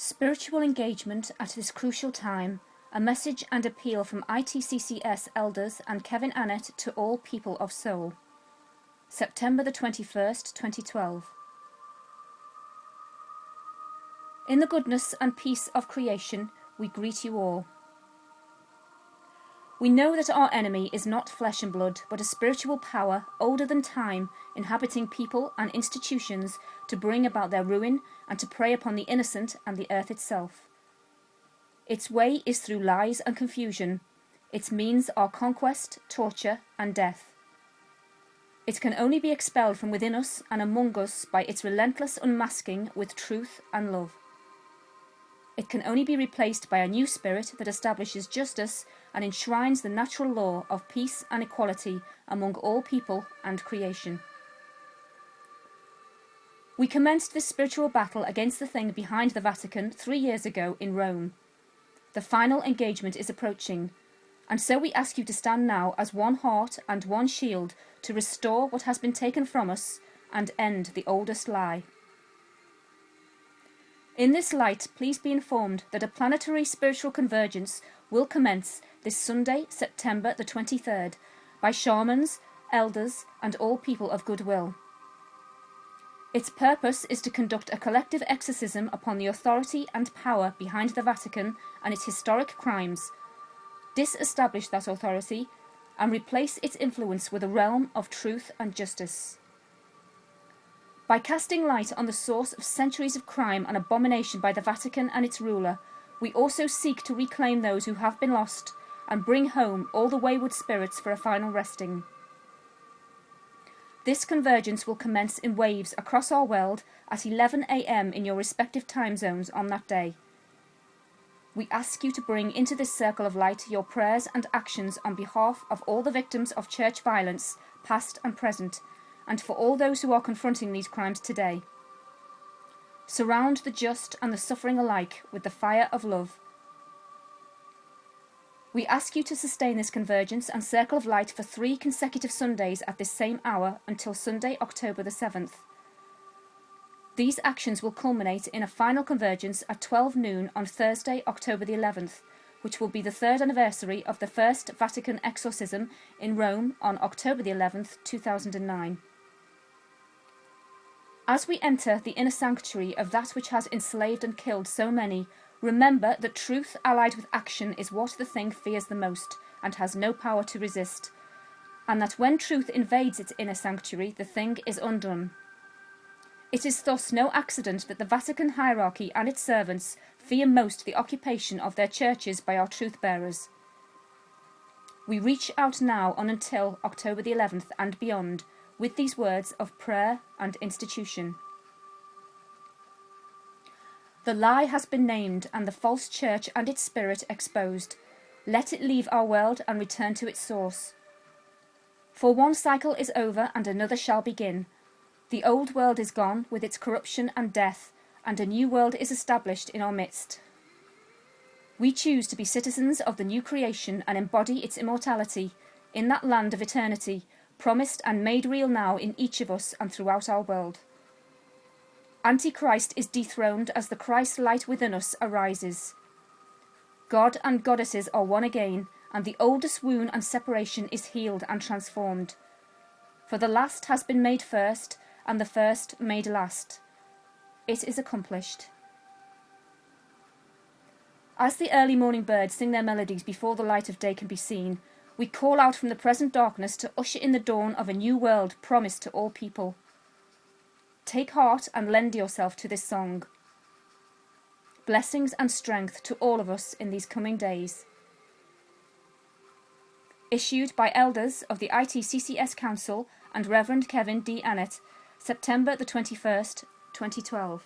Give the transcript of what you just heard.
Spiritual engagement at this crucial time, a message and appeal from ITCCS elders and Kevin Annett to all people of soul. September the 21st, 2012. In the goodness and peace of creation, we greet you all. We know that our enemy is not flesh and blood, but a spiritual power older than time, inhabiting people and institutions to bring about their ruin and to prey upon the innocent and the earth itself. Its way is through lies and confusion. Its means are conquest, torture, and death. It can only be expelled from within us and among us by its relentless unmasking with truth and love. It can only be replaced by a new spirit that establishes justice and enshrines the natural law of peace and equality among all people and creation. We commenced this spiritual battle against the thing behind the Vatican 3 years ago in Rome. The final engagement is approaching, and so we ask you to stand now as one heart and one shield to restore what has been taken from us and end the oldest lie. In this light, please be informed that a planetary spiritual convergence will commence this Sunday, September the 23rd, by shamans, elders, and all people of goodwill. Its purpose is to conduct a collective exorcism upon the authority and power behind the Vatican and its historic crimes, disestablish that authority, and replace its influence with a realm of truth and justice. By casting light on the source of centuries of crime and abomination by the Vatican and its ruler, we also seek to reclaim those who have been lost and bring home all the wayward spirits for a final resting. This convergence will commence in waves across our world at 11 a.m. in your respective time zones on that day. We ask you to bring into this circle of light your prayers and actions on behalf of all the victims of church violence, past and present, and for all those who are confronting these crimes today. Surround the just and the suffering alike with the fire of love. We ask you to sustain this convergence and circle of light for 3 consecutive Sundays at this same hour until Sunday, October the 7th. These actions will culminate in a final convergence at 12 noon on Thursday, October the 11th, which will be the 3rd anniversary of the first Vatican exorcism in Rome on October the 11th, 2009. As we enter the inner sanctuary of that which has enslaved and killed so many, remember that truth allied with action is what the thing fears the most and has no power to resist, and that when truth invades its inner sanctuary, the thing is undone. It is thus no accident that the Vatican hierarchy and its servants fear most the occupation of their churches by our truth-bearers. We reach out now on until October the 11th and beyond, with these words of prayer and institution. The lie has been named and the false church and its spirit exposed. Let it leave our world and return to its source. For one cycle is over and another shall begin. The old world is gone with its corruption and death, and a new world is established in our midst. We choose to be citizens of the new creation and embody its immortality in that land of eternity, promised and made real now in each of us and throughout our world. Antichrist is dethroned as the Christ light within us arises. God and goddesses are one again, and the oldest wound and separation is healed and transformed. For the last has been made first, and the first made last. It is accomplished. As the early morning birds sing their melodies before the light of day can be seen, we call out from the present darkness to usher in the dawn of a new world promised to all people. Take heart and lend yourself to this song. Blessings and strength to all of us in these coming days. Issued by elders of the ITCCS Council and Reverend Kevin D. Annett, September the 21st, 2012.